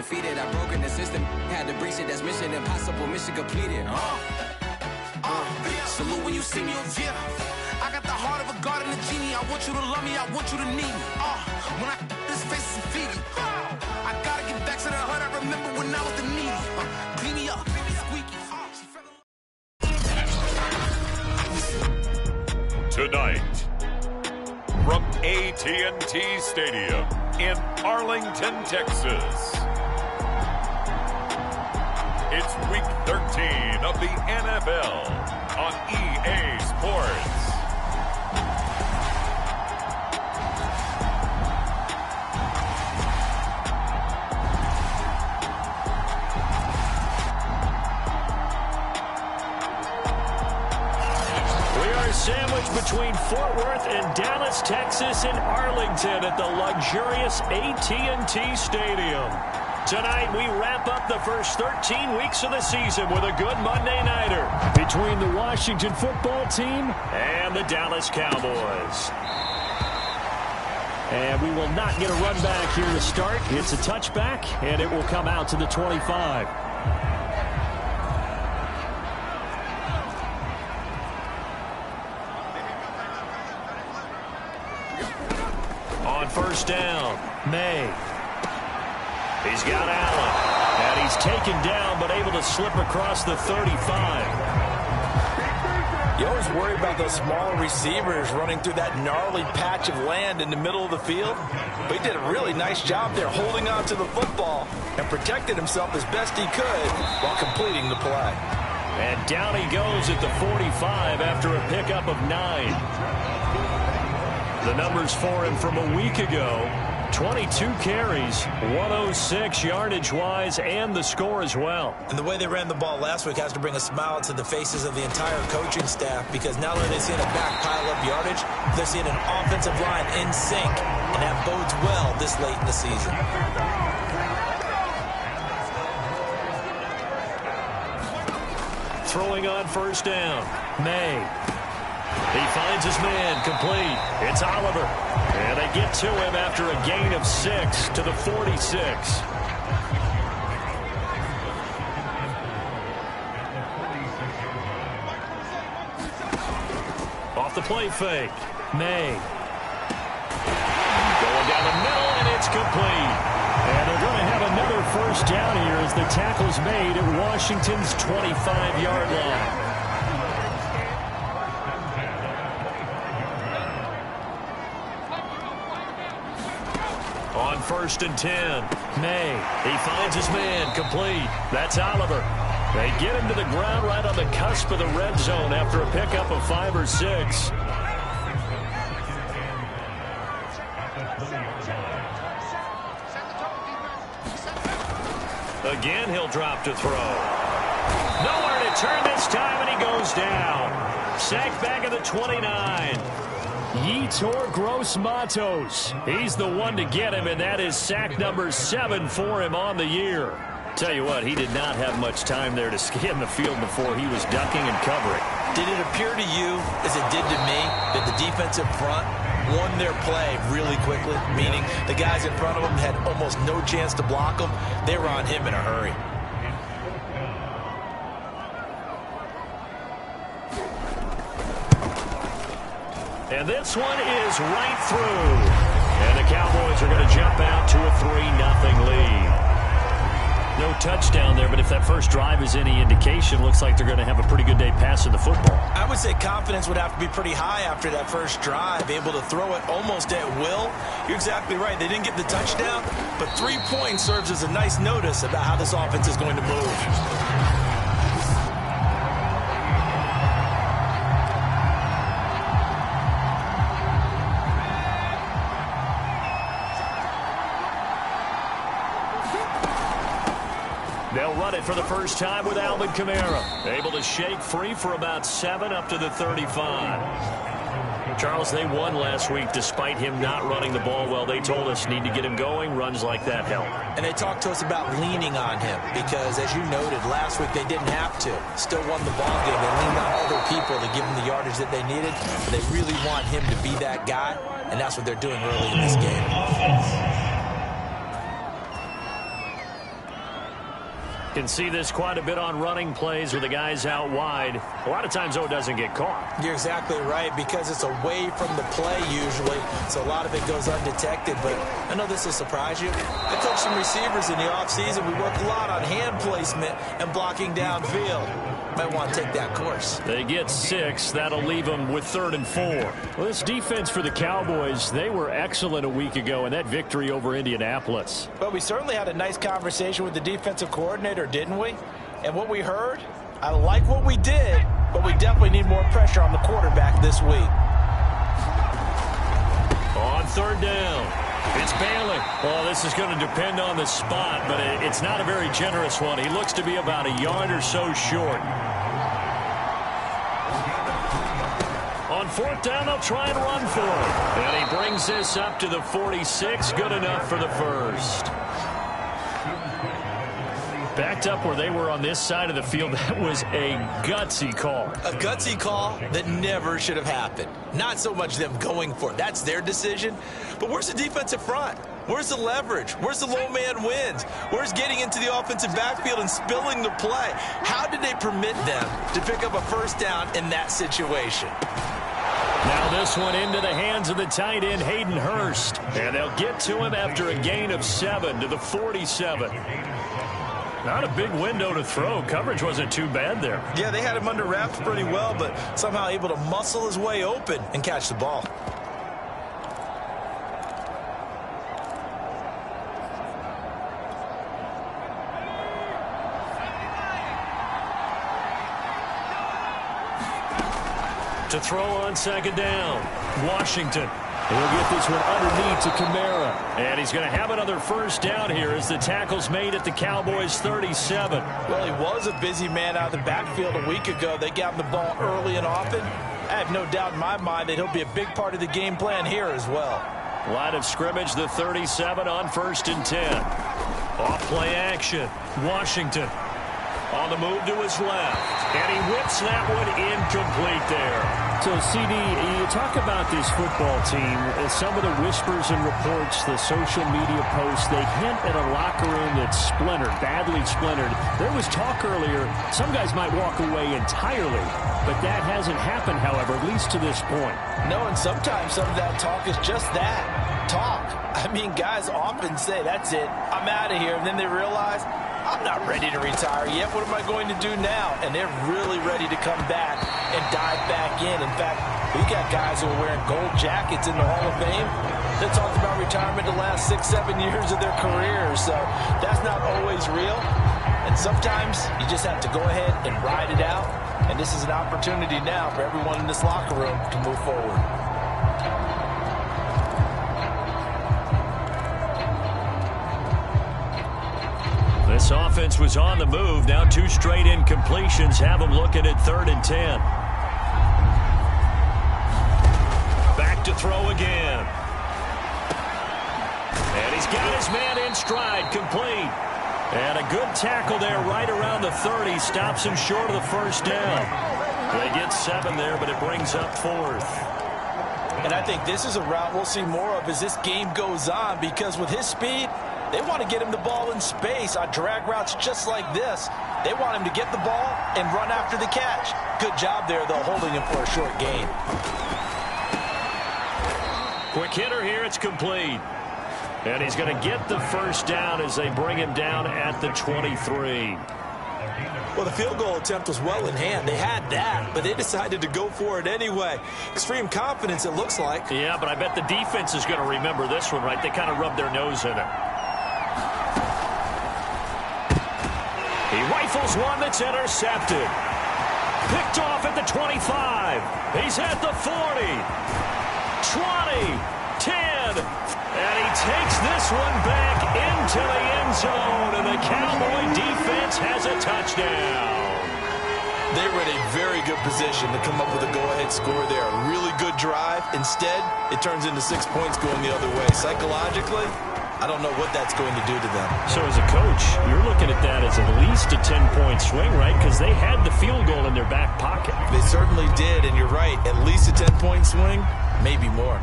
undefeated. I broken the system, had to breach it. That's mission impossible, mission completed. Salute when you see me. Yeah, I got the heart of a god and a genie. I want you to love me, I want you to need me. When I this face is feedy. I gotta get back to the hood. I remember when I was the needy. Clean me up, squeaky. Tonight, from AT&T Stadium in Arlington, Texas, it's Week 13 of the NFL on EA Sports. Sandwiched between Fort Worth and Dallas, Texas, and Arlington at the luxurious AT&T Stadium. Tonight, we wrap up the first 13 weeks of the season with a good Monday nighter between the Washington football team and the Dallas Cowboys. And we will not get a run back here to start. It's a touchback, and it will come out to the 25. On first down, May. He's got Allen, and he's taken down but able to slip across the 35. You always worry about those smaller receivers running through that gnarly patch of land in the middle of the field. But he did a really nice job there holding on to the football and protected himself as best he could while completing the play. And down he goes at the 45 after a pickup of 9. The numbers for him from a week ago, 22 carries, 106 yardage-wise, and the score as well. And the way they ran the ball last week has to bring a smile to the faces of the entire coaching staff, because not only are they seeing a back pile up yardage, they're seeing an offensive line in sync, and that bodes well this late in the season. Throwing on first down, May. He finds his man, complete. It's Oliver. And they get to him after a gain of 6 to the 46. Off the play fake, May. Going down the middle, and it's complete. And they're going to have another first down here as the tackle's made at Washington's 25-yard line. On first and 10, May. He finds his man, complete. That's Oliver. They get him to the ground right on the cusp of the red zone after a pickup of 5 or 6. Again, he'll drop to throw. Nowhere to turn this time, and he goes down. Sacked back at the 29. Yetur Gross-Matos. He's the one to get him, and that is sack number 7 for him on the year. Tell you what, he did not have much time there to scan the field before he was ducking and covering. Did it appear to you, as it did to me, that the defensive front won their play really quickly? Meaning the guys in front of them had almost no chance to block him. They were on him in a hurry. And this one is right through. And the Cowboys are going to jump out to a 3-0 lead. No touchdown there, but if that first drive is any indication, looks like they're going to have a pretty good day passing the football. I would say confidence would have to be pretty high after that first drive, able to throw it almost at will. You're exactly right. They didn't get the touchdown, but 3 points serves as a nice notice about how this offense is going to move. They'll run it for the first time with Alvin Kamara. Able to shake free for about 7 up to the 35. Charles, they won last week despite him not running the ball well. They told us need to get him going. Runs like that help. And they talked to us about leaning on him because, as you noted, last week they didn't have to. Still won the ball game. They leaned on other people to give them the yardage that they needed. They really want him to be that guy, and that's what they're doing early in this game. Can see this quite a bit on running plays with the guys out wide. A lot of times, though, it doesn't get caught. You're exactly right, because it's away from the play usually, so a lot of it goes undetected. But I know this will surprise you. I coach some receivers in the offseason. We work a lot on hand placement and blocking downfield. Might want to take that course. They get 6. That'll leave them with 3rd and 4. Well, this defense for the Cowboys, they were excellent a week ago in that victory over Indianapolis. But we certainly had a nice conversation with the defensive coordinator, didn't we? And what we heard, I like what we did, but we definitely need more pressure on the quarterback this week. On 3rd down, it's Bailey. Well, this is going to depend on the spot, but it's not a very generous one. He looks to be about a yard or so short. On 4th down, they'll try and run for it. And he brings this up to the 46. Good enough for the first. Backed up where they were on this side of the field. That was a gutsy call. A gutsy call that never should have happened. Not so much them going for it. That's their decision. But where's the defensive front? Where's the leverage? Where's the low man wins? Where's getting into the offensive backfield and spilling the play? How did they permit them to pick up a first down in that situation? Now this one into the hands of the tight end, Hayden Hurst. And they'll get to him after a gain of 7 to the 47. Not a big window to throw. Coverage wasn't too bad there. Yeah, they had him under wraps pretty well, but somehow able to muscle his way open and catch the ball. To throw on 2nd down, Washington. He'll get this one underneath to Kamara. And he's going to have another first down here as the tackle's made at the Cowboys' 37. Well, he was a busy man out of the backfield a week ago. They got him the ball early and often. I have no doubt in my mind that he'll be a big part of the game plan here as well. Line of scrimmage, the 37 on 1st and 10. Off play action. Washington on the move to his left. And he whips that one incomplete there. So, CD, you talk about this football team, some of the whispers and reports, the social media posts, they hint at a locker room that's splintered, badly splintered. There was talk earlier, some guys might walk away entirely, but that hasn't happened, however, at least to this point. No, and sometimes some of that talk is just that, talk. I mean, guys often say, that's it, I'm out of here, and then they realize, I'm not ready to retire yet. What am I going to do now? And they're really ready to come back and dive back in. In fact, we got guys who are wearing gold jackets in the Hall of Fame that talked about retirement the last 6-7 years of their careers. So that's not always real. And sometimes you just have to go ahead and ride it out. And this is an opportunity now for everyone in this locker room to move forward. This offense was on the move. Now 2 straight incompletions have them looking at 3rd and 10. Back to throw again. And he's got his man in stride, complete. And a good tackle there right around the 30. Stops him short of the first down. They get 7 there, but it brings up 4th. And I think this is a route we'll see more of as this game goes on, because with his speed, they want to get him the ball in space on drag routes just like this. They want him to get the ball and run after the catch. Good job there, though, holding him for a short gain. Quick hitter here, it's complete. And he's going to get the first down as they bring him down at the 23. Well, the field goal attempt was well in hand. They had that, but they decided to go for it anyway. Extreme confidence, it looks like. Yeah, but I bet the defense is going to remember this one, right? They kind of rubbed their nose in it. He rifles one that's intercepted. Picked off at the 25. He's at the 40. 20. 10. And he takes this one back into the end zone. And the Cowboy defense has a touchdown. They were in a very good position to come up with a go-ahead score there. A really good drive. Instead, it turns into 6 points going the other way. Psychologically, I don't know what that's going to do to them. So as a coach, you're looking at that as at least a 10-point swing, right? Because they had the field goal in their back pocket. They certainly did, and you're right. At least a 10-point swing, maybe more.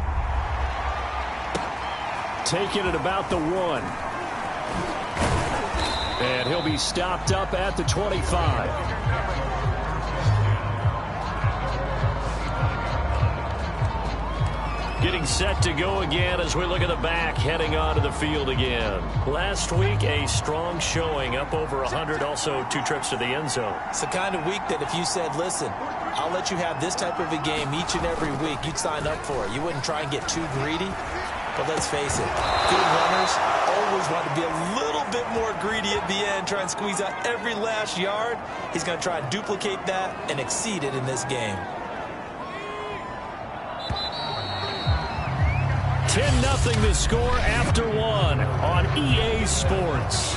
Taking it about the 1. And he'll be stopped up at the 25. Getting set to go again as we look at the back, heading onto the field again. Last week, a strong showing, up over 100, also 2 trips to the end zone. It's the kind of week that if you said, listen, I'll let you have this type of a game each and every week, you'd sign up for it. You wouldn't try and get too greedy. But let's face it, good runners always want to be a little bit more greedy at the end, try and squeeze out every last yard. He's going to try and duplicate that and exceed it in this game. 10-0 the score after 1 on EA Sports.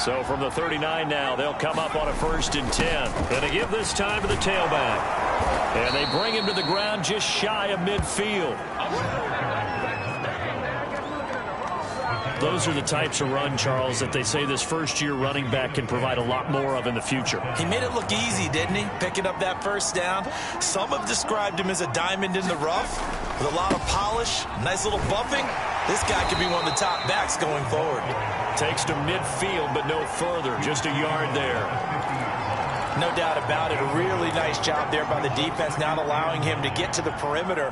So from the 39 now, they'll come up on a 1st and 10. And they give this time to the tailback. And they bring him to the ground just shy of midfield. Those are the types of run, Charles, that they say this first-year running back can provide a lot more of in the future. He made it look easy, didn't he? Picking up that first down. Some have described him as a diamond in the rough with a lot of polish, nice little buffing. This guy could be one of the top backs going forward. Takes to midfield, but no further. Just a yard there. No doubt about it. A really nice job there by the defense, not allowing him to get to the perimeter.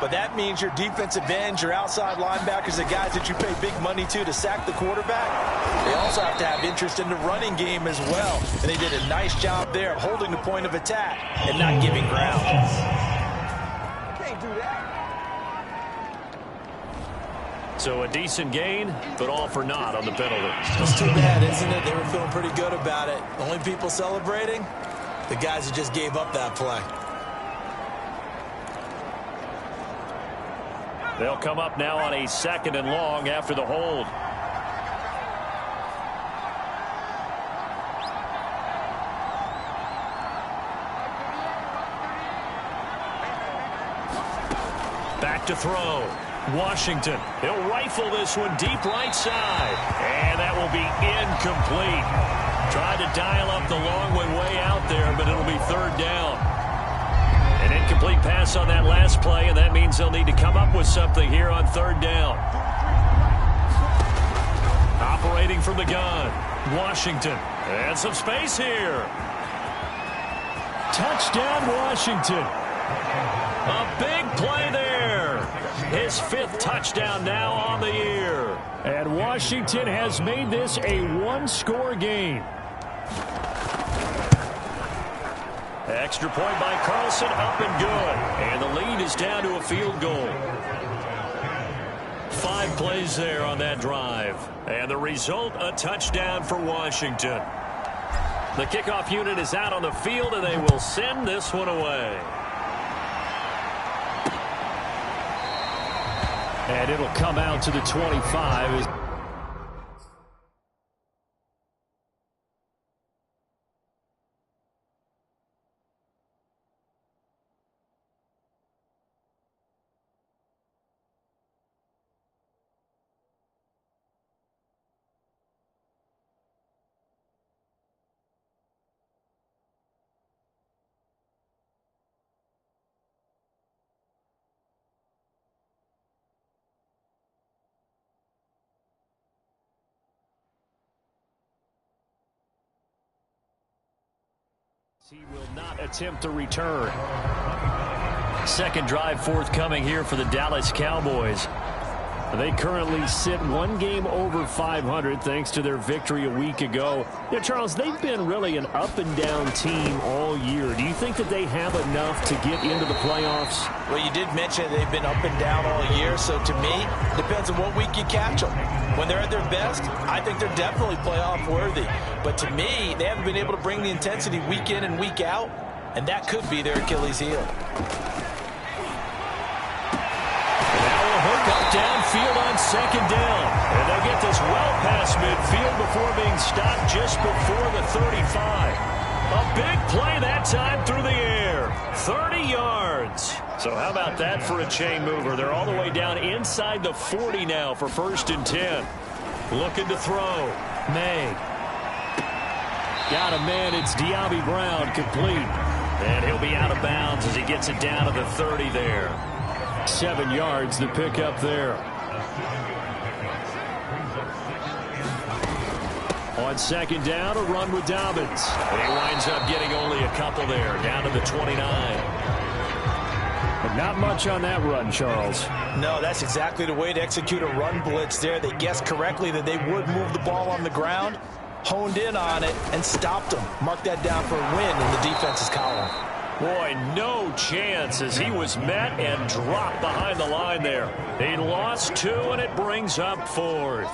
But that means your defensive ends, your outside linebackers, the guys that you pay big money to sack the quarterback, they also have to have interest in the running game as well. And they did a nice job there of holding the point of attack and not giving ground. Can't do that. So a decent gain, but all for naught on the penalty. It's too bad, isn't it? They were feeling pretty good about it. The only people celebrating, the guys who just gave up that play. They'll come up now on a 2nd and long after the hold. Back to throw. Washington. He'll rifle this one deep right side. And that will be incomplete. Tried to dial up the long one way out there, but it'll be 3rd down. An incomplete pass on that last play, and that means they'll need to come up with something here on 3rd down. Operating from the gun, Washington. And some space here. Touchdown, Washington. A big play there. His 5th touchdown now on the year. And Washington has made this a 1-score game. Extra point by Carlson, up and good. And the lead is down to a field goal. 5 plays there on that drive. And the result, a touchdown for Washington. The kickoff unit is out on the field, and they will send this one away. And it'll come out to the 25. He will not attempt to return. 2nd drive forthcoming here for the Dallas Cowboys. They currently sit 1 game over 500 thanks to their victory a week ago. Yeah, Charles, they've been really an up-and-down team all year. Do you think that they have enough to get into the playoffs? Well, you did mention they've been up and down all year, so to me, it depends on what week you catch them. When they're at their best, I think they're definitely playoff worthy. But to me, they haven't been able to bring the intensity week in and week out, and that could be their Achilles heel. Up downfield on 2nd down. And they'll get this well past midfield before being stopped just before the 35. A big play that time through the air. 30 yards. So how about that for a chain mover? They're all the way down inside the 40 now for 1st and 10. Looking to throw. May. Got a man. It's Diaby Brown complete. And he'll be out of bounds as he gets it down to the 30 there. 7 yards to pick up there. On second down, a run with Dobbins. And he winds up getting only a couple there, down to the 29. But not much on that run, Charles. No, that's exactly the way to execute a run blitz there. They guessed correctly that they would move the ball on the ground, honed in on it, and stopped them. Mark that down for a win in the defense's column. Boy, no chance as he was met and dropped behind the line there. He lost 2, and it brings up 4th.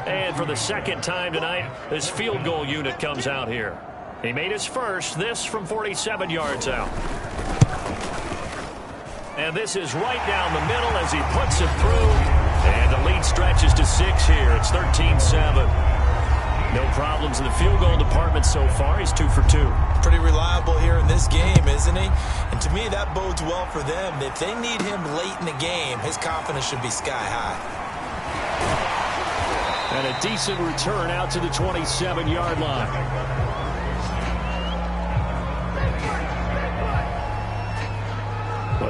And for the second time tonight, this field goal unit comes out here. He made his first, this from 47 yards out. And this is right down the middle as he puts it through. And the lead stretches to 6 here. It's 13-7. No problems in the field goal department so far. He's 2 for 2. Pretty reliable here in this game, isn't he? And to me, that bodes well for them. If they need him late in the game, his confidence should be sky high. And a decent return out to the 27-yard line.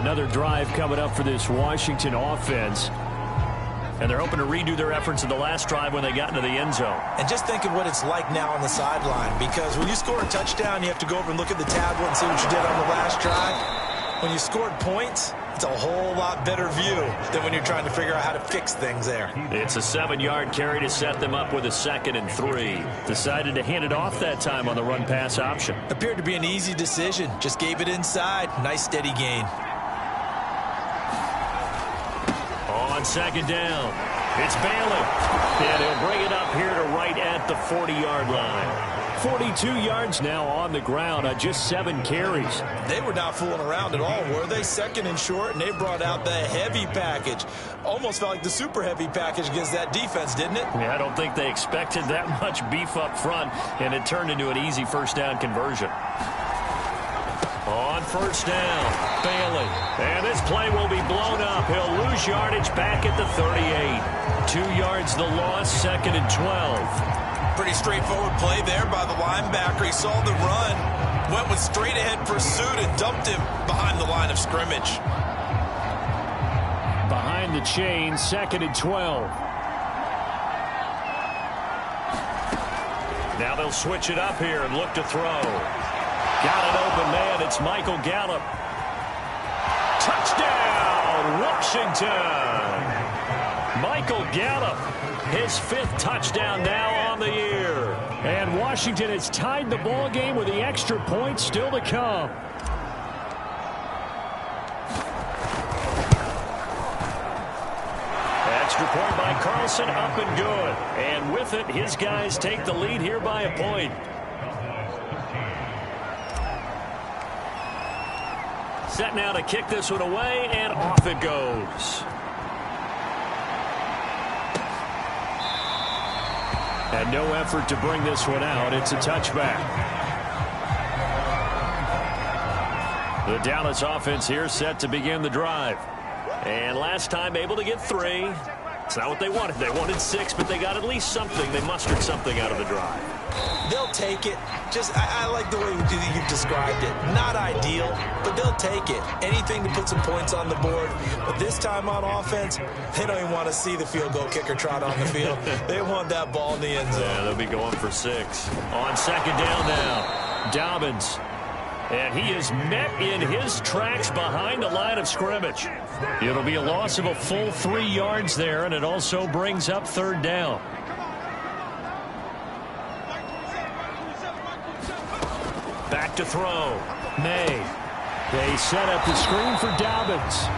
Another drive coming up for this Washington offense. And they're hoping to redo their efforts in the last drive when they got into the end zone. And just think of what it's like now on the sideline, because when you score a touchdown, you have to go over and look at the tablet and see what you did on the last drive. When you scored points, it's a whole lot better view than when you're trying to figure out how to fix things there. It's a 7-yard carry to set them up with a 2nd and 3. Decided to hand it off that time on the run-pass option. Appeared to be an easy decision. Just gave it inside. Nice steady gain. On second down, it's Bailey. And he'll bring it up here to right at the 40-yard line. 42 yards now on the ground on just 7 carries. They were not fooling around at all, were they? 2nd and short, and they brought out the heavy package. Almost felt like the super heavy package against that defense, didn't it? Yeah, I don't think they expected that much beef up front, and it turned into an easy first down conversion. On first down, Bailey. And this play will be blown up. He'll lose yardage back at the 38. 2 yards the loss, 2nd and 12. Pretty straightforward play there by the linebacker. He saw the run, went with straight-ahead pursuit, and dumped him behind the line of scrimmage. Behind the chain, 2nd and 12. Now they'll switch it up here and look to throw. Got an open man. It's Michael Gallup. Touchdown, Washington. Michael Gallup, his 5th touchdown now on the year. And Washington has tied the ball game with the extra point still to come. Extra point by Carlson, up and good. And with it, his guys take the lead here by a point. Set now to kick this one away, and off it goes. And no effort to bring this one out. It's a touchback. The Dallas offense here set to begin the drive. And last time able to get 3. It's not what they wanted. They wanted 6, but they got at least something. They mustered something out of the drive. They'll take it. I like the way you've described it. Not ideal, but they'll take it. Anything to put some points on the board. But this time on offense, they don't even want to see the field goal kicker trot on the field. They want that ball in the end zone. Yeah, they'll be going for 6. On second down now, Dobbins. And he is met in his tracks behind the line of scrimmage. It'll be a loss of a full 3 yards there, and it also brings up 3rd down. Back to throw. May. They set up the screen for Dobbins.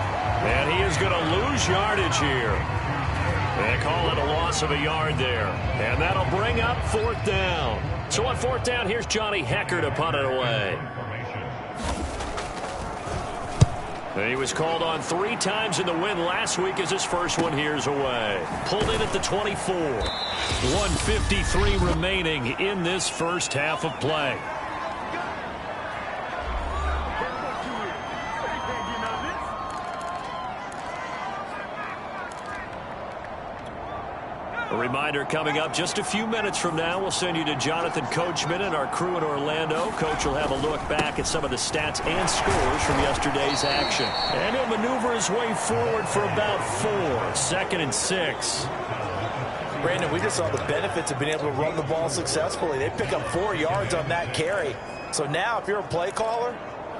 And he is going to lose yardage here. They call it a loss of a yard there. And that'll bring up 4th down. So on 4th down, here's Johnny Hecker to punt it away. He was called on 3 times in the win last week as his first one here's away. Pulled in at the 24. 1:53 remaining in this first half of play. A reminder coming up just a few minutes from now, we'll send you to Jonathan Coachman and our crew in Orlando. Coach will have a look back at some of the stats and scores from yesterday's action. And he'll maneuver his way forward for about 4. 2nd and 6. Brandon, we just saw the benefits of being able to run the ball successfully. They pick up 4 yards on that carry. So now if you're a play caller,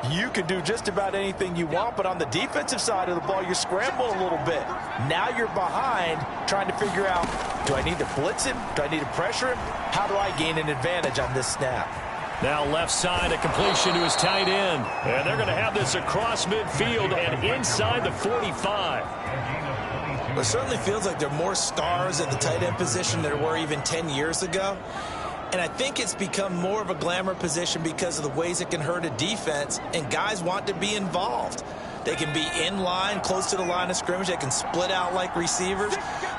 you can do just about anything you want, but on the defensive side of the ball, you're scrambling a little bit. Now you're behind trying to figure out, do I need to blitz him? Do I need to pressure him? How do I gain an advantage on this snap? Now left side, a completion to his tight end. And they're going to have this across midfield and inside the 45. It certainly feels like there are more stars at the tight end position than there were even 10 years ago. And I think it's become more of a glamour position because of the ways it can hurt a defense, and guys want to be involved. They can be in line, close to the line of scrimmage. They can split out like receivers.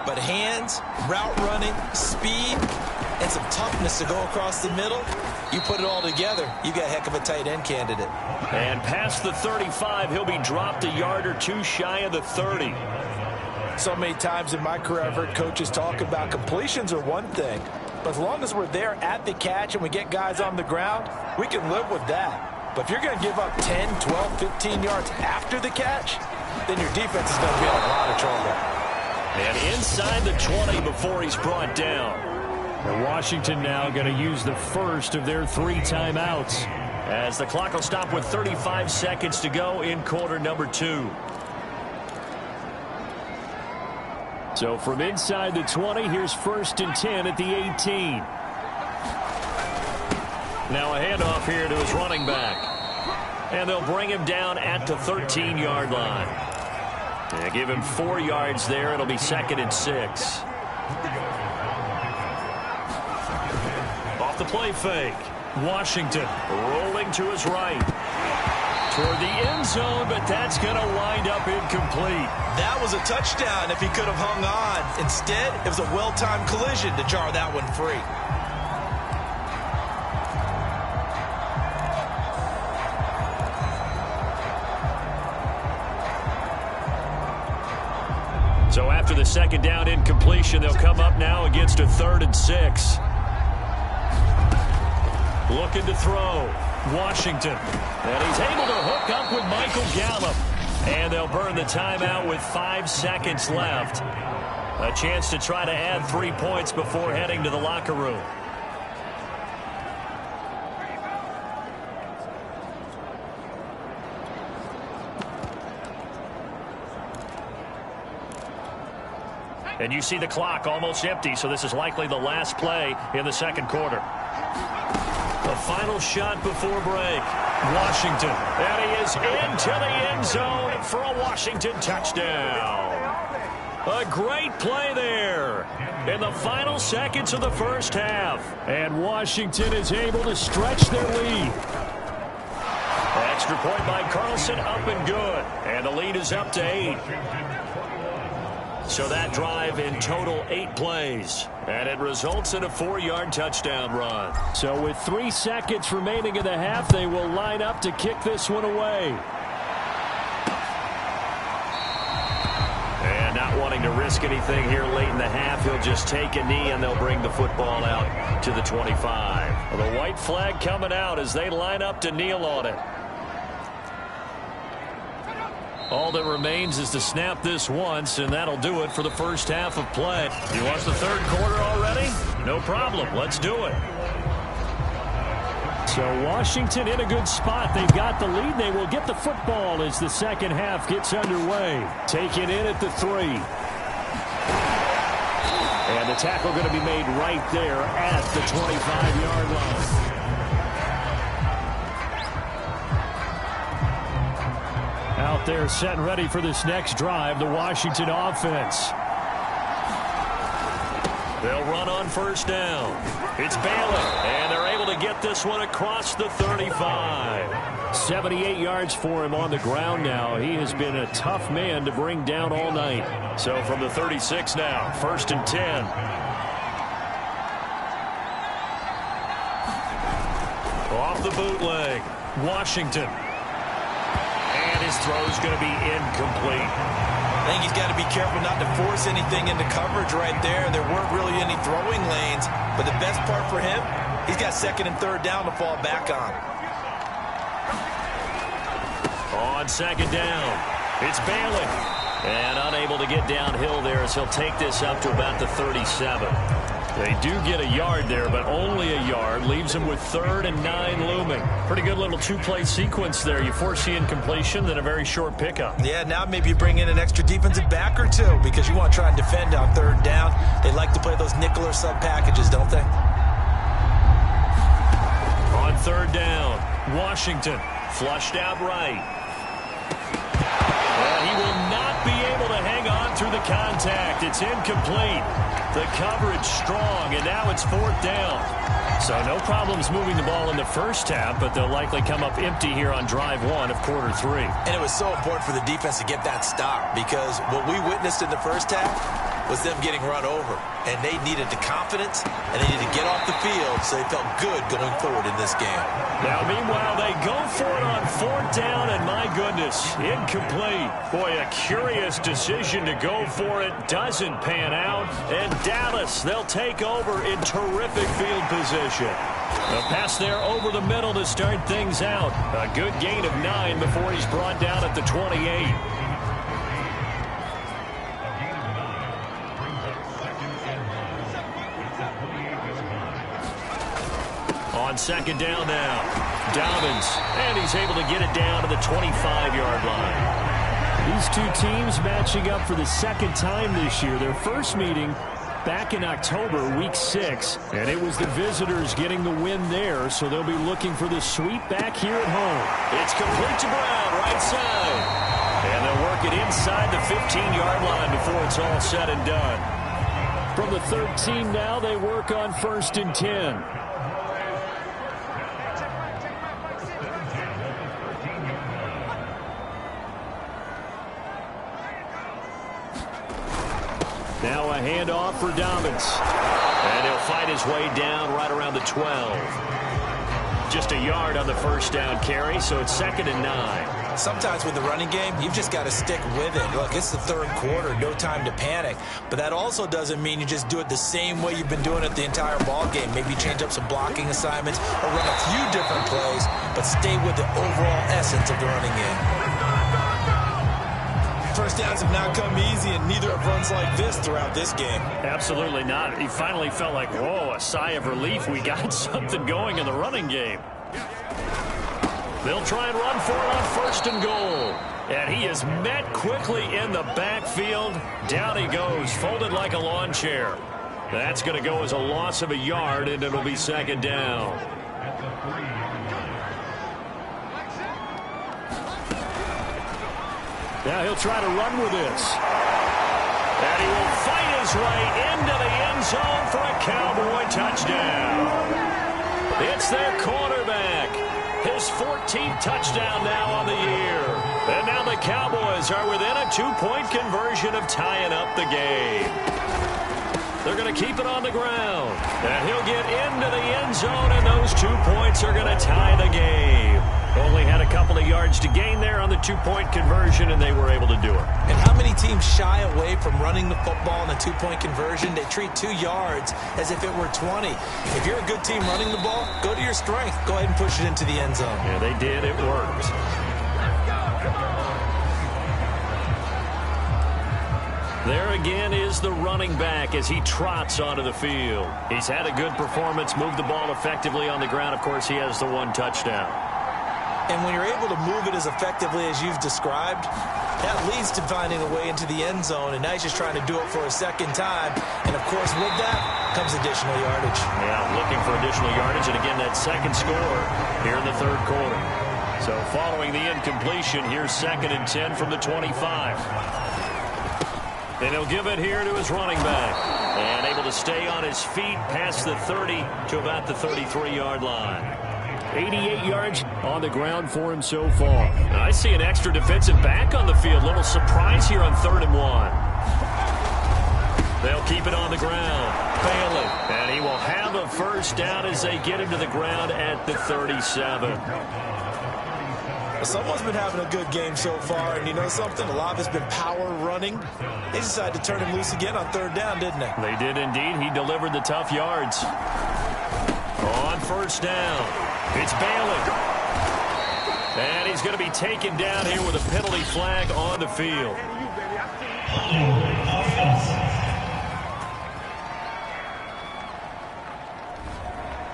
But hands, route running, speed, and some toughness to go across the middle, you put it all together, you got a heck of a tight end candidate. And past the 35, he'll be dropped a yard or two shy of the 30. So many times in my career, I've heard coaches talk about completions are one thing. But as long as we're there at the catch and we get guys on the ground, we can live with that. But if you're going to give up 10, 12, 15 yards after the catch, then your defense is going to be in a lot of trouble. And inside the 20 before he's brought down. And Washington now going to use the first of their 3 timeouts, as the clock will stop with 35 seconds to go in quarter number 2. So from inside the 20, here's 1st and 10 at the 18. Now a handoff here to his running back. And they'll bring him down at the 13-yard line. And give him 4 yards there. It'll be 2nd and 6. Off the play fake. Washington rolling to his right. Toward the end zone, but that's going to wind up incomplete. That was a touchdown if he could have hung on. Instead, it was a well-timed collision to jar that one free. So after the 2nd down incompletion, they'll come up now against a 3rd and 6. Looking to throw. Washington. And he's able to hook up with Michael Gallup. And they'll burn the timeout with 5 seconds left. A chance to try to add 3 points before heading to the locker room. And you see the clock almost empty, so this is likely the last play in the 2nd quarter. The final shot before break. Washington. And he is into the end zone for a Washington touchdown. A great play there in the final seconds of the first half. And Washington is able to stretch their lead. Extra point by Carlson, up and good. And the lead is up to 8. So that drive in total 8 plays. And it results in a 4-yard touchdown run. So with 3 seconds remaining in the half, they will line up to kick this one away. And not wanting to risk anything here late in the half, he'll just take a knee and they'll bring the football out to the 25. The white flag coming out as they line up to kneel on it. All that remains is to snap this once, and that'll do it for the first half of play. You watch the 3rd quarter already? No problem. Let's do it. So Washington in a good spot. They've got the lead. They will get the football as the 2nd half gets underway. Taken in at the 3. And the tackle going to be made right there at the 25-yard line. Out there set and ready for this next drive, the Washington offense. They'll run on 1st down. It's Bailey, and they're able to get this one across the 35. 78 yards for him on the ground now. He has been a tough man to bring down all night. So from the 36 now, 1st and 10. Off the bootleg, Washington. His throw is going to be incomplete. I think he's got to be careful not to force anything into coverage right there. There weren't really any throwing lanes, but the best part for him, he's got 2nd and 3rd down to fall back on. On 2nd down, it's Bailey. And unable to get downhill there as he'll take this up to about the 37. They do get a yard there, but only a yard. Leaves them with 3rd and 9 looming. Pretty good little two-play sequence there. You force the incompletion, then a very short pickup. Yeah, now maybe you bring in an extra defensive back or two because you want to try and defend on 3rd down. They like to play those nickel or sub packages, don't they? On 3rd down, Washington flushed out right. And he will not be able to hang on through the contact. It's incomplete. The coverage strong, and now it's 4th down. So no problems moving the ball in the first half, but they'll likely come up empty here on drive 1 of quarter 3. And it was so important for the defense to get that stop because what we witnessed in the first half was them getting run over. And they needed the confidence, and they needed to get off the field so they felt good going forward in this game. Now, meanwhile, they go for it on 4th down, and my goodness, incomplete. Boy, a curious decision to go for it. Doesn't pan out. And Dallas, they'll take over in terrific field position. A pass there over the middle to start things out. A good gain of 9 before he's brought down at the 28. On 2nd down now, Dobbins, and he's able to get it down to the 25-yard line. These two teams matching up for the 2nd time this year. Their first meeting back in October, week 6, and it was the visitors getting the win there, so they'll be looking for the sweep back here at home. It's complete to Brown, right side. And they'll work it inside the 15-yard line before it's all said and done. From the 13 now, they work on 1st and 10. Now a handoff for Dobbins. And he'll fight his way down right around the 12. Just a yard on the first down carry, so it's 2nd and 9. Sometimes with the running game, you've just got to stick with it. Look, it's the 3rd quarter, no time to panic. But that also doesn't mean you just do it the same way you've been doing it the entire ball game. Maybe change up some blocking assignments or run a few different plays, but stay with the overall essence of the running game. First downs have not come easy, and neither have runs like this throughout this game. Absolutely not. He finally felt like, whoa, a sigh of relief. We got something going in the running game. They'll try and run for it on 1st and goal. And he is met quickly in the backfield. Down he goes, folded like a lawn chair. That's going to go as a loss of a yard, and it'll be 2nd down. Now he'll try to run with this. And he will fight his way into the end zone for a Cowboy touchdown. It's their quarterback. His 14th touchdown now on the year. And now the Cowboys are within a 2-point conversion of tying up the game. They're going to keep it on the ground. And he'll get into the end zone, and those 2 points are going to tie the game. Only had a couple of yards to gain there on the 2-point conversion, and they were able to do it. And how many teams shy away from running the football in a 2-point conversion? They treat 2 yards as if it were 20. If you're a good team running the ball, go to your strength. Go ahead and push it into the end zone. Yeah, they did. It worked. There again is the running back as he trots onto the field. He's had a good performance, moved the ball effectively on the ground. Of course, he has the 1 touchdown. And when you're able to move it as effectively as you've described, that leads to finding a way into the end zone. And now he's just trying to do it for a 2nd time. And, of course, with that comes additional yardage. Yeah, looking for additional yardage. And, again, that 2nd score here in the 3rd quarter. So following the incompletion, here's 2nd and 10 from the 25. And he'll give it here to his running back. And able to stay on his feet past the 30 to about the 33-yard line. 88 yards on the ground for him so far. I see an extra defensive back on the field. Little surprise here on 3rd and 1. They'll keep it on the ground. Bailey. And he will have a first down as they get him to the ground at the 37. Someone's been having a good game so far, and you know something? A lot of it's been power running. They decided to turn him loose again on 3rd down, didn't they? They did indeed. He delivered the tough yards. On 1st down, it's Bailey. And he's going to be taken down here with a penalty flag on the field.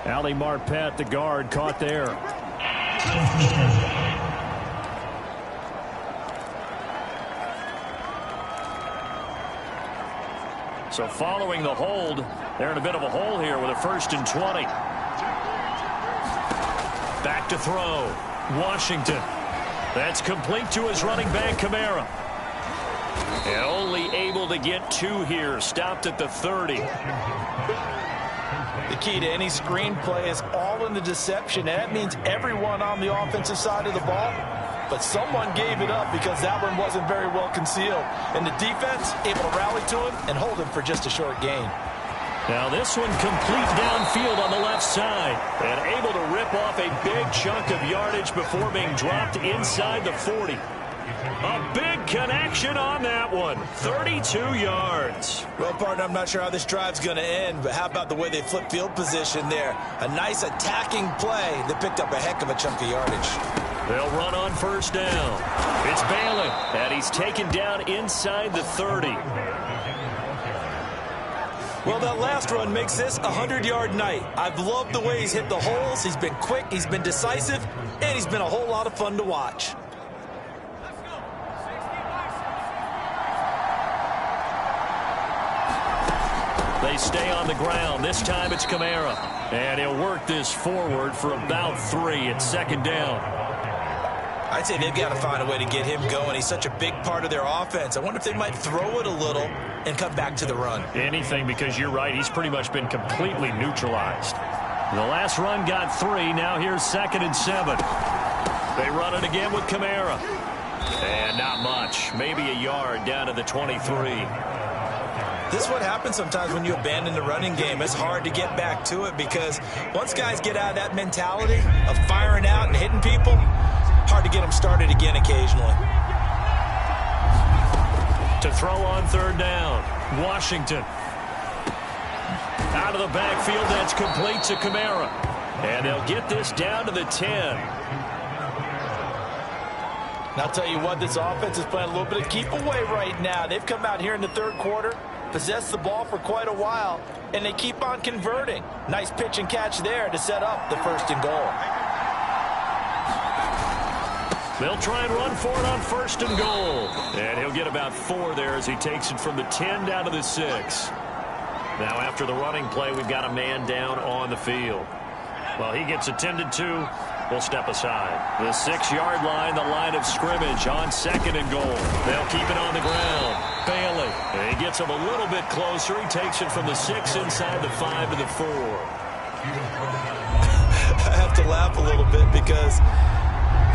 Ali Marpet, the guard, caught there. So following the hold, they're in a bit of a hole here with a 1st and 20. Back to throw. Washington. That's complete to his running back, Kamara. And only able to get 2 here. Stopped at the 30. The key to any screen play is all in the deception. And that means everyone on the offensive side of the ball. But someone gave it up because that one wasn't very well concealed. And the defense able to rally to him and hold him for just a short gain. Now this one complete downfield on the left side. And able to rip off a big chunk of yardage before being dropped inside the 40. A big connection on that one. 32 yards. Well, partner, I'm not sure how this drive's going to end, but how about the way they flip field position there? A nice attacking play that picked up a heck of a chunk of yardage. They'll run on 1st down. It's Bailey, and he's taken down inside the 30. Well, that last run makes this a 100-yard night. I've loved the way he's hit the holes. He's been quick, he's been decisive, and he's been a whole lot of fun to watch. They stay on the ground. This time it's Kamara. And he'll work this forward for about 3 at 2nd down. I'd say they've got to find a way to get him going. He's such a big part of their offense. I wonder if they might throw it a little and come back to the run. Anything, because you're right. He's pretty much been completely neutralized. The last run got 3. Now here's 2nd and 7. They run it again with Kamara. And not much. Maybe a yard down to the 23. This is what happens sometimes when you abandon the running game. It's hard to get back to it because once guys get out of that mentality of firing out and hitting people, hard to get them started again occasionally. To throw on 3rd down, Washington. Out of the backfield, that's complete to Kamara. And they'll get this down to the 10. And I'll tell you what, this offense is playing a little bit of keep away right now. They've come out here in the 3rd quarter, possessed the ball for quite a while, and they keep on converting. Nice pitch and catch there to set up the 1st and goal. They'll try and run for it on 1st and goal. And he'll get about 4 there as he takes it from the 10 down to the 6. Now after the running play, we've got a man down on the field. Well, he gets attended to. We'll step aside. The 6-yard line, the line of scrimmage on 2nd and goal. They'll keep it on the ground. Bailey. And he gets him a little bit closer. He takes it from the 6 inside the 5 to the 4. I have to laugh a little bit because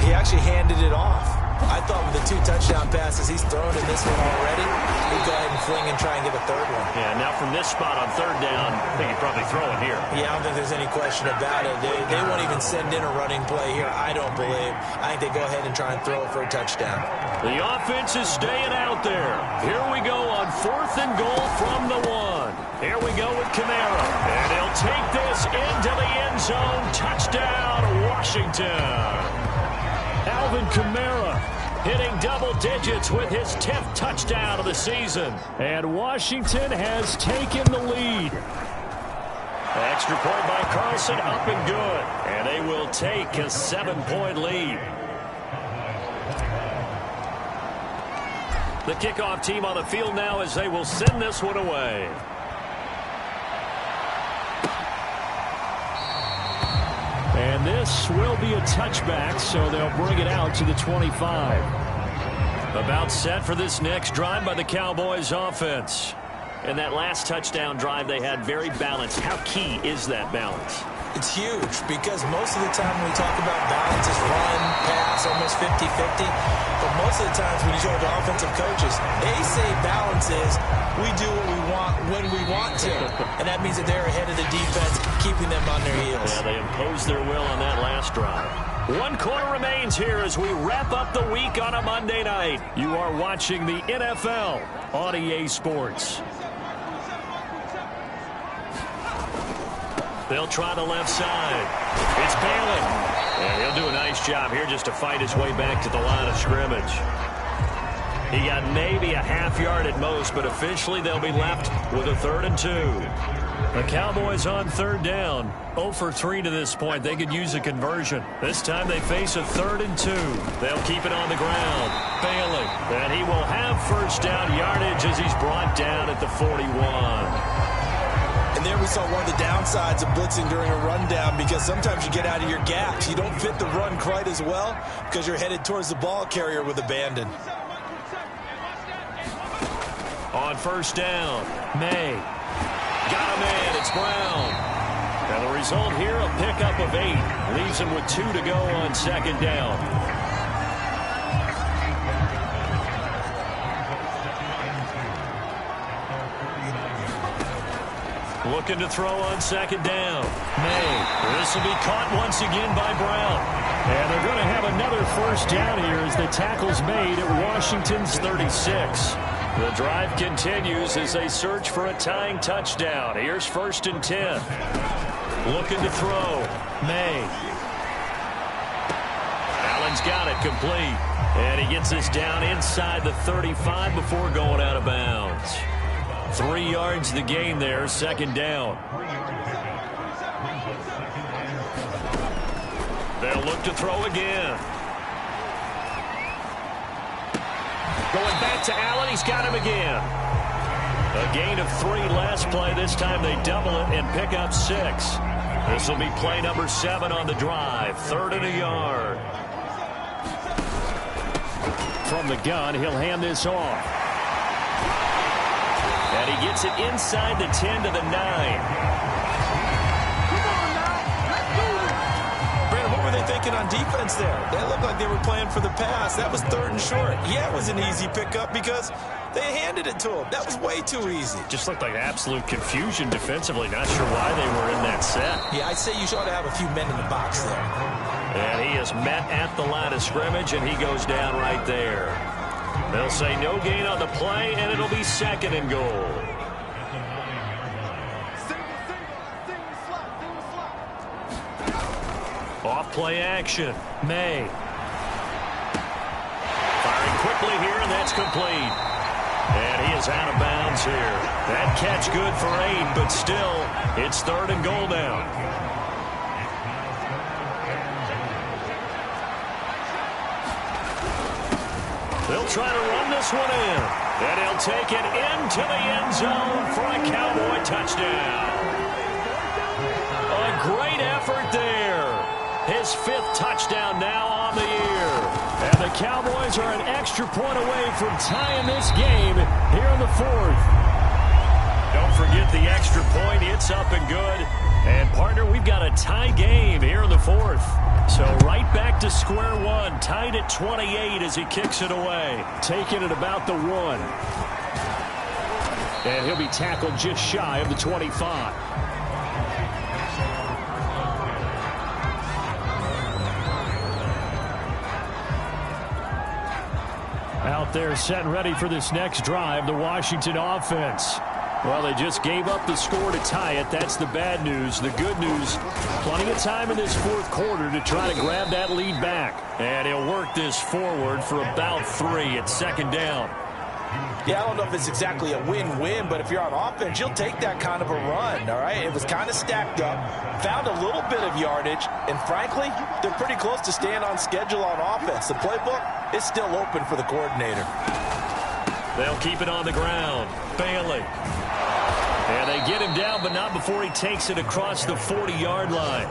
he actually handed it off. I thought with the 2 touchdown passes he's thrown in this one already, he'd go ahead and fling and try and get a 3rd one. Yeah, now from this spot on 3rd down, I think he'd probably throw it here. Yeah, I don't think there's any question about it. They won't even send in a running play here, I don't believe. I think they go ahead and try and throw it for a touchdown. The offense is staying out there. Here we go on 4th and goal from the 1. Here we go with Kamara. And he'll take this into the end zone. Touchdown, Washington. Alvin Kamara hitting double digits with his 10th touchdown of the season. And Washington has taken the lead. Extra point by Carlson, up and good. And they will take a 7-point lead. The kickoff team on the field now as they will send this one away. And this will be a touchback, so they'll bring it out to the 25. About set for this next drive by the Cowboys offense. And that last touchdown drive they had very balanced. How key is that balance? It's huge because most of the time when we talk about balance, it's run, pass, almost 50-50. But most of the times when you talk to offensive coaches, they say balance is we do what we want when we want to. And that means that they're ahead of the defense, keeping them on their heels. Yeah, they imposed their will on that last drive. 1 quarter remains here as we wrap up the week on a Monday night. You are watching the NFL on EA Sports. They'll try the left side. It's Bailey. And he'll do a nice job here just to fight his way back to the line of scrimmage. He got maybe a half yard at most, but officially they'll be left with a 3rd and 2. The Cowboys on 3rd down. 0 for 3 to this point. They could use a conversion. This time they face a 3rd and 2. They'll keep it on the ground. Bailey. And he will have 1st down yardage as he's brought down at the 41. And there we saw one of the downsides of blitzing during a rundown, because sometimes you get out of your gaps. You don't fit the run quite as well because you're headed towards the ball carrier with abandon. On 1st down, May. Got him in. It's Brown. And the result here, a pickup of 8. Leaves him with 2 to go on 2nd down. Looking to throw on 2nd down. May. This will be caught once again by Brown. And they're going to have another 1st down here as the tackle's made at Washington's 36. The drive continues as they search for a tying touchdown. Here's 1st and 10. Looking to throw. May. Allen's got it complete. And he gets this down inside the 35 before going out of bounds. 3 yards the gain there, 2nd down. They'll look to throw again. Going back to Allen. He's got him again. A gain of 3 last play. This time they double it and pick up 6. This will be play number 7 on the drive. 3rd and a yard. From the gun, he'll hand this off. And he gets it inside the 10 to the 9. What were they thinking on defense there? They looked like they were playing for the pass. That was 3rd and short. Yeah, it was an easy pickup because they handed it to him. That was way too easy. Just looked like absolute confusion defensively. Not sure why they were in that set. Yeah, I'd say you should have a few men in the box there. And he is met at the line of scrimmage, and he goes down right there. They'll say no gain on the play, and it'll be 2nd and goal. Off play action. May. Firing quickly here, and that's complete. And he is out of bounds here. That catch good for 8, but still, it's 3rd and goal now. They'll try to run this one in. And he'll take it into the end zone for a Cowboy touchdown. A great effort there. His 5th touchdown now on the year. And the Cowboys are an extra point away from tying this game here in the 4th. Don't forget the extra point. It's up and good. And, partner, we've got a tie game here in the 4th. So right back to square one. Tied at 28 as he kicks it away. Taking it about the 1. And he'll be tackled just shy of the 25. Out there set and ready for this next drive, the Washington offense. Well, they just gave up the score to tie it. That's the bad news. The good news, plenty of time in this 4th quarter to try to grab that lead back. And he'll work this forward for about 3 at 2nd down. Yeah, I don't know if it's exactly a win-win, but if you're on offense, you'll take that kind of a run, all right? It was kind of stacked up, found a little bit of yardage, and frankly, they're pretty close to staying on schedule on offense. The playbook is still open for the coordinator. They'll keep it on the ground. Bailey. And they get him down, but not before he takes it across the 40-yard line.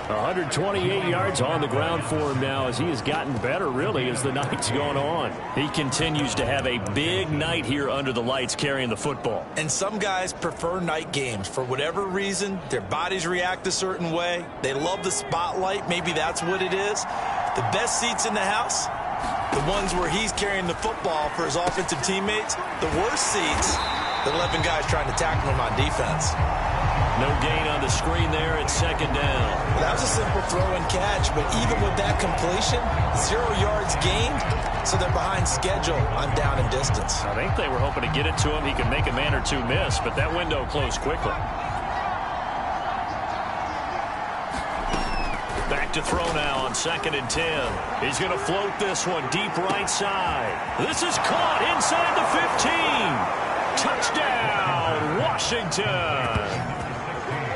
128 yards on the ground for him now as he has gotten better, really, as the night's gone on. He continues to have a big night here under the lights carrying the football. And some guys prefer night games. For whatever reason, their bodies react a certain way. They love the spotlight. Maybe that's what it is. The best seats in the house, the ones where he's carrying the football for his offensive teammates. The worst seats, the 11 guys trying to tackle him on defense. No gain on the screen there at 2nd down. Well, that was a simple throw and catch, but even with that completion, 0 yards gained, so they're behind schedule on down and distance. I think they were hoping to get it to him. He could make a man or two miss, but that window closed quickly. Back Back to throw now on 2nd and 10. He's going to float this one deep right side. This is caught inside the 15. Touchdown, Washington.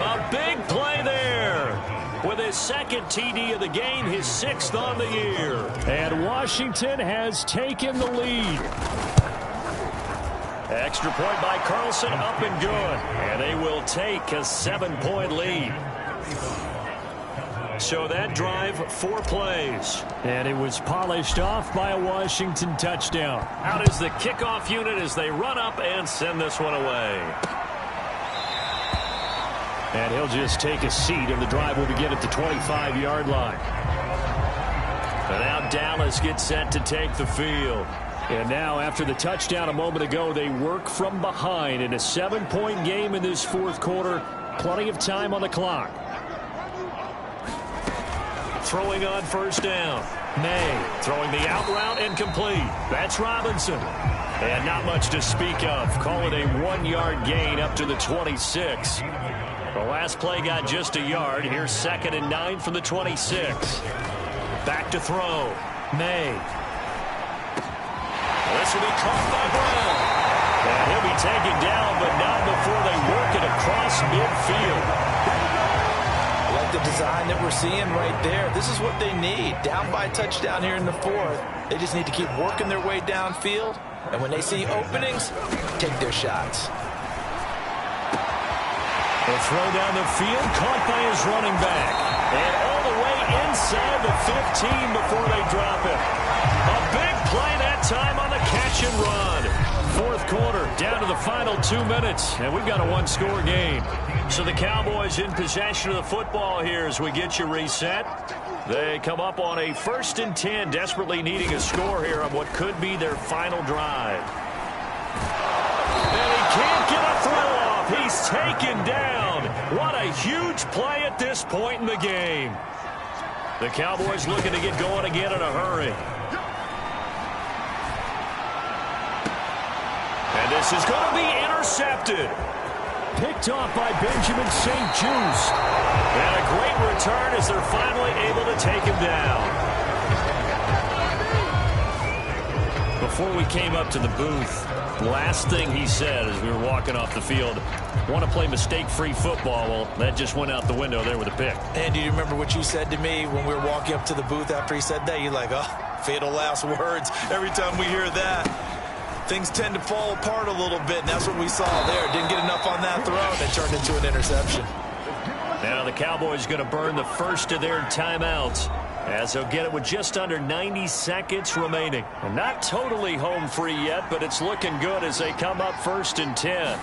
A big play there. With his 2nd TD of the game, his 6th on the year. And Washington has taken the lead. Extra point by Carlson, up and good. And they will take a 7-point lead. So that drive, 4 plays. And it was polished off by a Washington touchdown. Out is the kickoff unit as they run up and send this one away. And he'll just take a seat, and the drive will begin at the 25-yard line. And now Dallas gets set to take the field. And now, after the touchdown a moment ago, they work from behind in a 7-point game in this 4th quarter. Plenty of time on the clock. Throwing on 1st down. May throwing the out route incomplete. That's Robinson. And not much to speak of. Call it a 1-yard gain up to the 26. The last play got just a yard. Here's 2nd and 9 from the 26. Back to throw. May. This will be caught by Brown. And he'll be taken down, but not before they work it across midfield. I like the design that we're seeing right there. This is what they need. Down by a touchdown here in the 4th. They just need to keep working their way downfield. And when they see openings, take their shots. The throw down the field, caught by his running back. And all the way inside the 15 before they drop it. A big play that time on the catch and run. 4th quarter, down to the final 2 minutes, and we've got a 1-score game. So the Cowboys in possession of the football here as we get you reset. They come up on a 1st and 10, desperately needing a score here on what could be their final drive. And he can't get a throw off. He's taken down. What a huge play at this point in the game. The Cowboys looking to get going again in a hurry. And this is going to be intercepted. Picked off by Benjamin St-Juste. And a great return as they're finally able to take him down. Before we came up to the booth, last thing he said as we were walking off the field, want to play mistake-free football. Well, that just went out the window there with a pick. And do you remember what you said to me when we were walking up to the booth after he said that? You're like, oh, fatal last words. Every time we hear that, things tend to fall apart a little bit, and that's what we saw there. Didn't get enough on that throw, and it turned into an interception. Now the Cowboys going to burn the first of their timeouts, as they'll get it with just under 90 seconds remaining. And not totally home free yet, but it's looking good as they come up 1st and 10.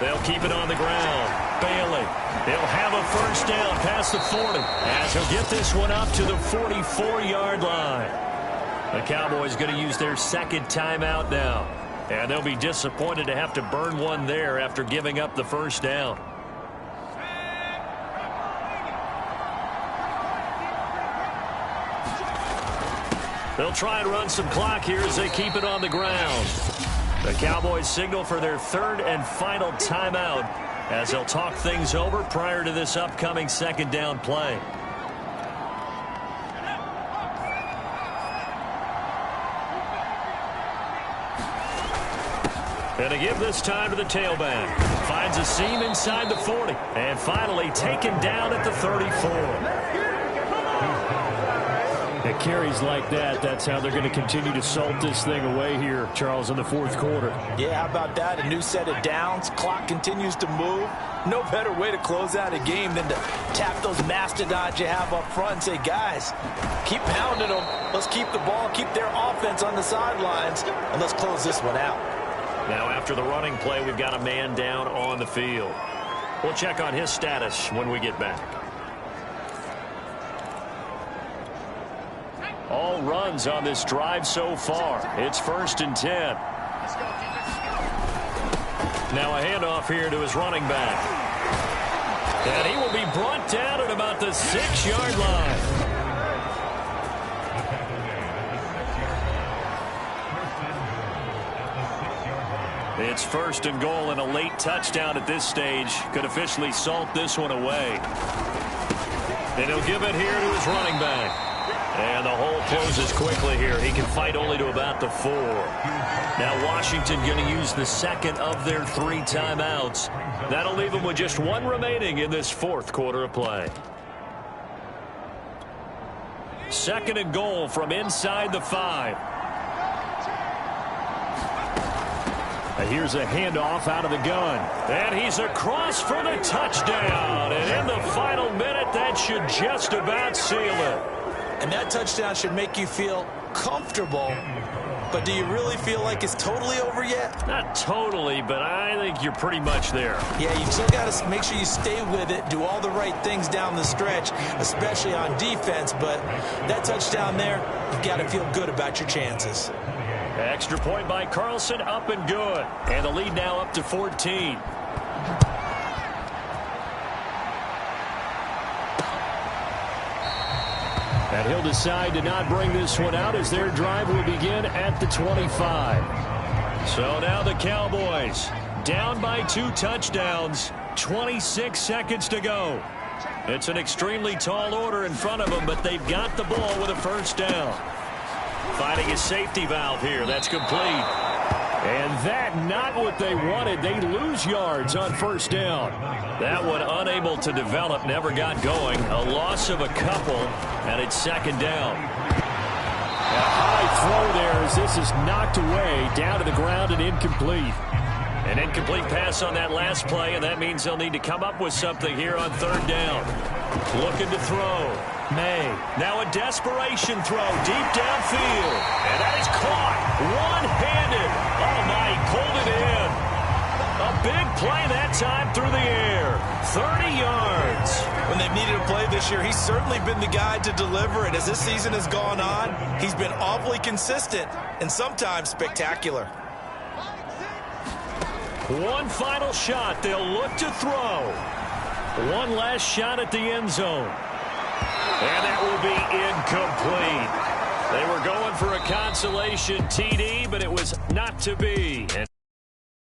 They'll keep it on the ground. Bailey, he'll have a 1st down past the 40, as he'll get this one up to the 44-yard line. The Cowboys going to use their 2nd timeout now, and they'll be disappointed to have to burn one there after giving up the 1st down. They'll try and run some clock here as they keep it on the ground. The Cowboys signal for their 3rd and final timeout as they'll talk things over prior to this upcoming 2nd down play. And to give this time to the tailback. Finds a seam inside the 40. And finally taken down at the 34. At carries like that, that's how they're going to continue to salt this thing away here, Charles, in the 4th quarter. Yeah, how about that? A new set of downs. Clock continues to move. No better way to close out a game than to tap those mastodons you have up front and say, guys, keep pounding them. Let's keep the ball, keep their offense on the sidelines, and let's close this one out. Now, after the running play, we've got a man down on the field. We'll check on his status when we get back. All runs on this drive so far. It's 1st and 10. Now a handoff here to his running back. And he will be brought down at about the 6-yard line. It's 1st and goal, and a late touchdown at this stage could officially salt this one away. And he'll give it here to his running back. And the hole closes quickly here. He can fight only to about the 4. Now Washington going to use the second of their 3 timeouts. That'll leave them with just 1 remaining in this 4th quarter of play. 2nd and goal from inside the 5. And here's a handoff out of the gun. And he's across for the touchdown. And in the final minute, that should just about seal it. And that touchdown should make you feel comfortable. But do you really feel like it's totally over yet? Not totally, but I think you're pretty much there. Yeah, you've still got to make sure you stay with it, do all the right things down the stretch, especially on defense. But that touchdown there, you've got to feel good about your chances. Extra point by Carlson, up and good. And the lead now up to 14. And he'll decide to not bring this one out as their drive will begin at the 25. So now the Cowboys down by 2 touchdowns, 26 seconds to go. It's an extremely tall order in front of them, but they've got the ball with a first down. Finding a safety valve here. That's complete. And that not what they wanted. They lose yards on first down. That one unable to develop, never got going. A loss of a couple, and it's 2nd down. A high throw there as this is knocked away, down to the ground and incomplete. An incomplete pass on that last play, and that means they'll need to come up with something here on 3rd down. Looking to throw. May. Now a desperation throw deep downfield. And that is caught. One-handed. Oh, my, pulled it in. A big play that time through the air. 30 yards. When they've needed a play this year, he's certainly been the guy to deliver it. As this season has gone on, he's been awfully consistent and sometimes spectacular. One final shot. They'll look to throw. One last shot at the end zone. And that will be incomplete. They were going for a consolation TD, but it was not to be.